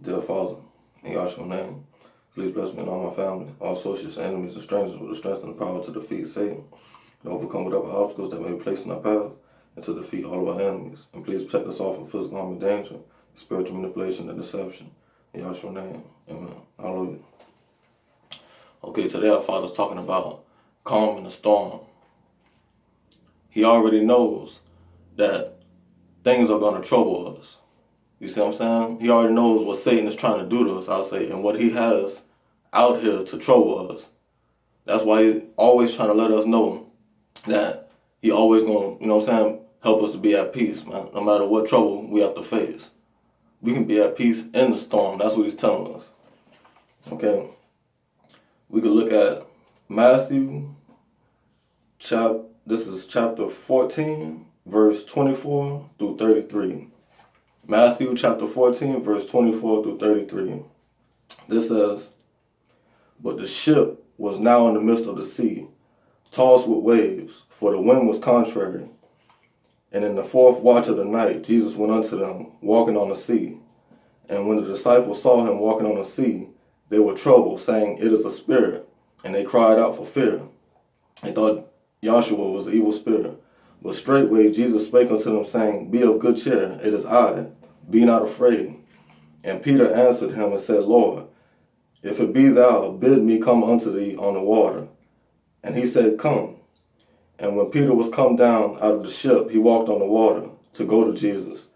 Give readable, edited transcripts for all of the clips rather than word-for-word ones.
Dear Father, in Yahshua's name, please bless me and all my family, all associates, enemies, and strangers with the strength and the power to defeat Satan and overcome whatever obstacles that may be placed in our path and to defeat all of our enemies. And please protect us all from physical harm and danger, spiritual manipulation and deception. In Yahshua's name, amen. Hallelujah. Okay, today our Father's talking about calm in the storm. He already knows that things are going to trouble us. You see what I'm saying? He already knows what Satan is trying to do to us, I'll say, and what he has out here to trouble us. That's why he's always trying to let us know that he always going to, help us to be at peace, man. No matter what trouble we have to face. We can be at peace in the storm. That's what he's telling us. Okay? We could look at Matthew, this is chapter 14, verse 24 through 33. Matthew chapter 14, verse 24 through 33. This says, "But the ship was now in the midst of the sea, tossed with waves, for the wind was contrary. And in the fourth watch of the night, Jesus went unto them, walking on the sea. And when the disciples saw him walking on the sea, they were troubled, saying, It is a spirit. And they cried out for fear. They thought Yahshua was an evil spirit. But straightway Jesus spake unto them, saying, Be of good cheer, it is I, be not afraid. And Peter answered him and said, Lord, if it be thou, bid me come unto thee on the water. And he said, Come. And when Peter was come down out of the ship, he walked on the water to go to Jesus.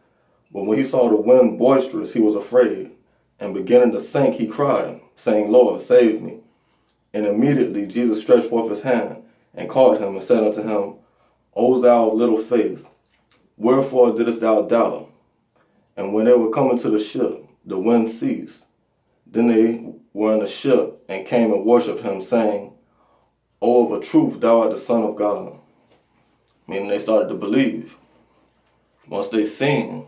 But when he saw the wind boisterous, he was afraid. And beginning to sink, he cried, saying, Lord, save me. And immediately Jesus stretched forth his hand and caught him and said unto him, O thou of little faith, wherefore didst thou doubt? And when they were coming to the ship, the wind ceased. Then they were in the ship and came and worshipped him, saying, O of a truth, thou art the Son of God. Meaning they started to believe. Once they seen,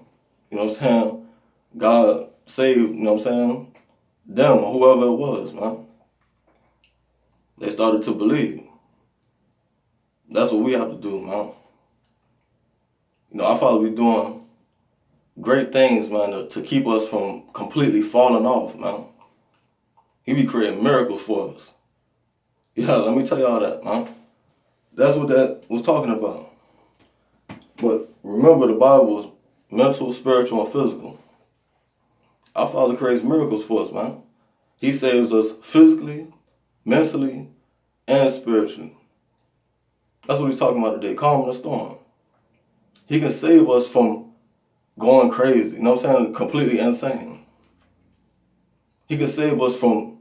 God saved, them or whoever it was, man. They started to believe. That's what we have to do, man. Our Father be doing great things, man, to keep us from completely falling off, man. He be creating miracles for us. Yeah, let me tell y'all that, man. That's what that was talking about. But remember, the Bible is mental, spiritual, and physical. Our Father creates miracles for us, man. He saves us physically, mentally, and spiritually. That's what he's talking about today, calming the storm. He can save us from going crazy, completely insane. He can save us from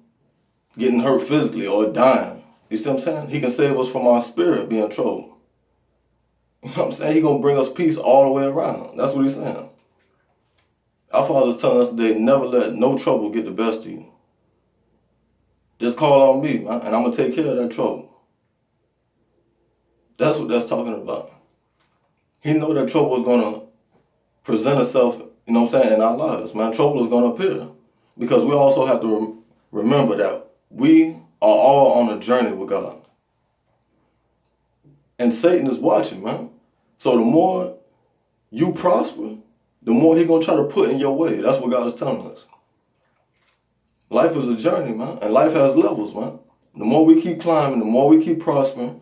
getting hurt physically or dying. You see what I'm saying? He can save us from our spirit being troubled. You know what I'm saying? He's going to bring us peace all the way around. That's what he's saying. Our Father's telling us today, never let no trouble get the best of you. Just call on me, man, and I'm going to take care of that trouble. That's what that's talking about. He know that trouble is going to present itself, in our lives, man. Trouble is going to appear. Because we also have to remember that we are all on a journey with God. And Satan is watching, man. So the more you prosper, the more he's going to try to put in your way. That's what God is telling us. Life is a journey, man. And life has levels, man. The more we keep climbing, the more we keep prospering,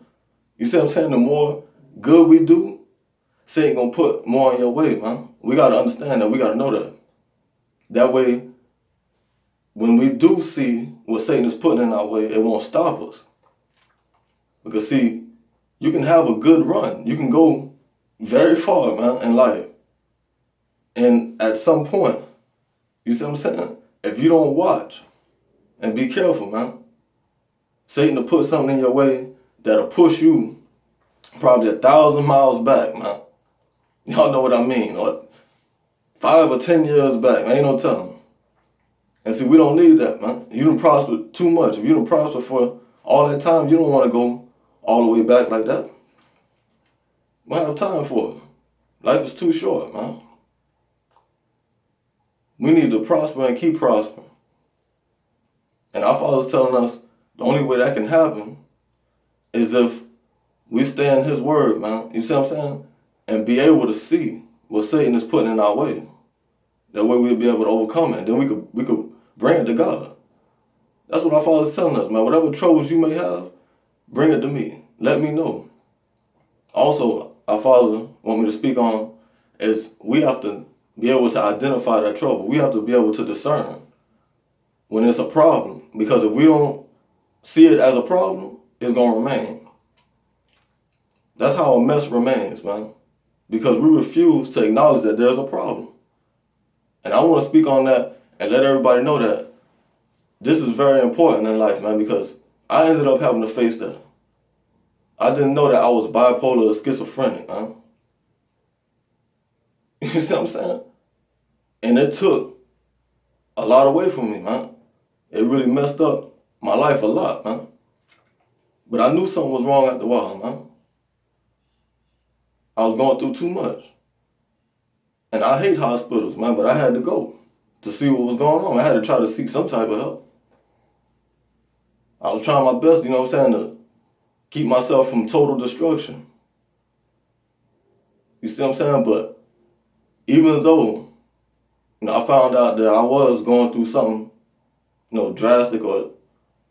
you see what I'm saying? The more good we do, Satan going to put more in your way, man. We got to understand that. We got to know that. That way, when we do see what Satan is putting in our way, it won't stop us. Because, see, you can have a good run. You can go very far, man, in life. And at some point, you see what I'm saying? If you don't watch and be careful, man, Satan will put something in your way that'll push you probably 1,000 miles back, man. Y'all know what I mean. Or 5 or 10 years back, man, ain't no telling. And see, we don't need that, man. You done prosper too much. If you done prosper for all that time, you don't want to go all the way back like that. We don't have time for it. Life is too short, man. We need to prosper and keep prospering. And our Father's telling us the only way that can happen is if we stay in his word, man. You see what I'm saying? And be able to see what Satan is putting in our way. That way we'll be able to overcome it. And then we could bring it to God. That's what our Father's telling us, man. Whatever troubles you may have, bring it to me. Let me know. Also, our Father want me to speak on is we have to be able to identify that trouble. We have to be able to discern when it's a problem. Because if we don't see it as a problem, it's going to remain. That's how a mess remains, man. Because we refuse to acknowledge that there's a problem. And I want to speak on that and let everybody know that this is very important in life, man, because I ended up having to face that. I didn't know that I was bipolar or schizophrenic, man. You see what I'm saying? And it took a lot away from me, man. It really messed up my life a lot, man. But I knew something was wrong after a while, man. I was going through too much. And I hate hospitals, man, but I had to go to see what was going on. I had to try to seek some type of help. I was trying my best, you know what I'm saying, to keep myself from total destruction. You see what I'm saying? But even though, I found out that I was going through something, drastic,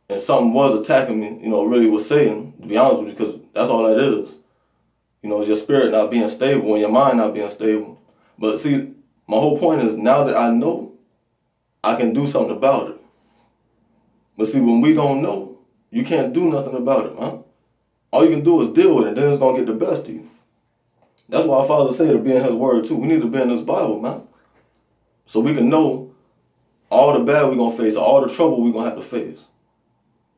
and something was attacking me, really was Satan, to be honest with you, because that's all that is. It's your spirit not being stable and your mind not being stable. But see, my whole point is now that I know, I can do something about it. But see, when we don't know, you can't do nothing about it, man. All you can do is deal with it, then it's going to get the best of you. That's why our Father said to be in His Word too. We need to be in this Bible, man. So we can know all the bad we're going to face, all the trouble we're going to have to face.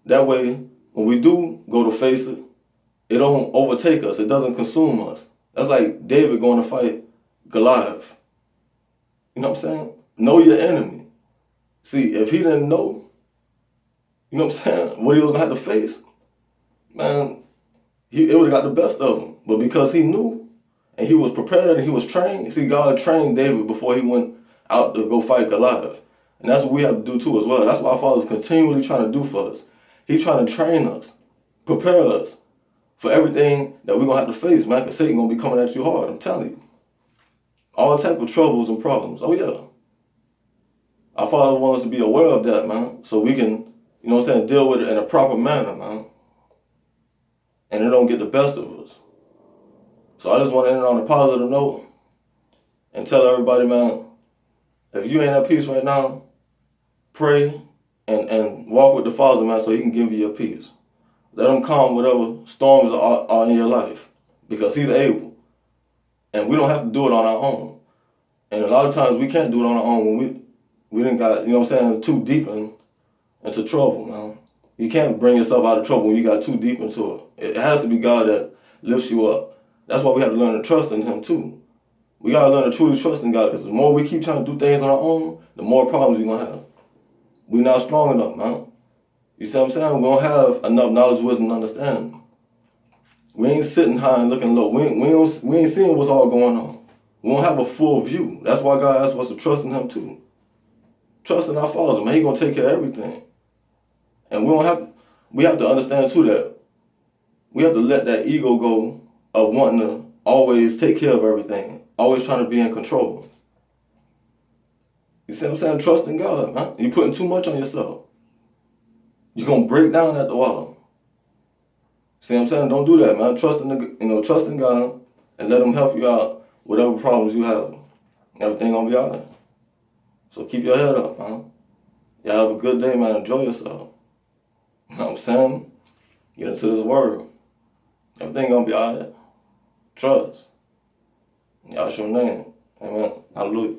That way, when we do go to face it, it don't overtake us. It doesn't consume us. That's like David going to fight Goliath. You know what I'm saying? Know your enemy. See, if he didn't know, what I'm saying, what he was going to have to face, man, it would have got the best of him. But because he knew, and he was prepared, and he was trained, see, God trained David before he went out to go fight Goliath. And that's what we have to do too as well. That's what our Father's continually trying to do for us. He's trying to train us, prepare us for everything that we're going to have to face, man, because Satan going to be coming at you hard, I'm telling you. All type of troubles and problems. Oh, yeah. Our Father wants us to be aware of that, man, so we can, deal with it in a proper manner, man. And it don't get the best of us. So I just want to end on a positive note and tell everybody, man, if you ain't at peace right now, pray and walk with the Father, man, so He can give you your peace. Let Him calm whatever storms are in your life, because He's able. And we don't have to do it on our own. And a lot of times we can't do it on our own when we didn't got, too deep into trouble, man. You can't bring yourself out of trouble when you got too deep into it. It has to be God that lifts you up. That's why we have to learn to trust in Him too. We got to learn to truly trust in God, because the more we keep trying to do things on our own, the more problems we're going to have. We're not strong enough, man. You see what I'm saying? We don't have enough knowledge, wisdom, and understanding. We ain't sitting high and looking low. We ain't seeing what's all going on. We don't have a full view. That's why God asks us to trust in Him too. Trust in our Father, man. He's going to take care of everything. And we have to understand too that we have to let that ego go of wanting to always take care of everything, always trying to be in control. You see what I'm saying? Trust in God, man. You're putting too much on yourself. You're going to break down at the wall. See what I'm saying? Don't do that, man. Trust in God and let Him help you out, whatever problems you have. Everything going to be all right. So keep your head up, man. Y'all have a good day, man. Enjoy yourself. You know what I'm saying? Get into this Word. Everything going to be all right. Trust. Y'all your name. Amen. Hallelujah.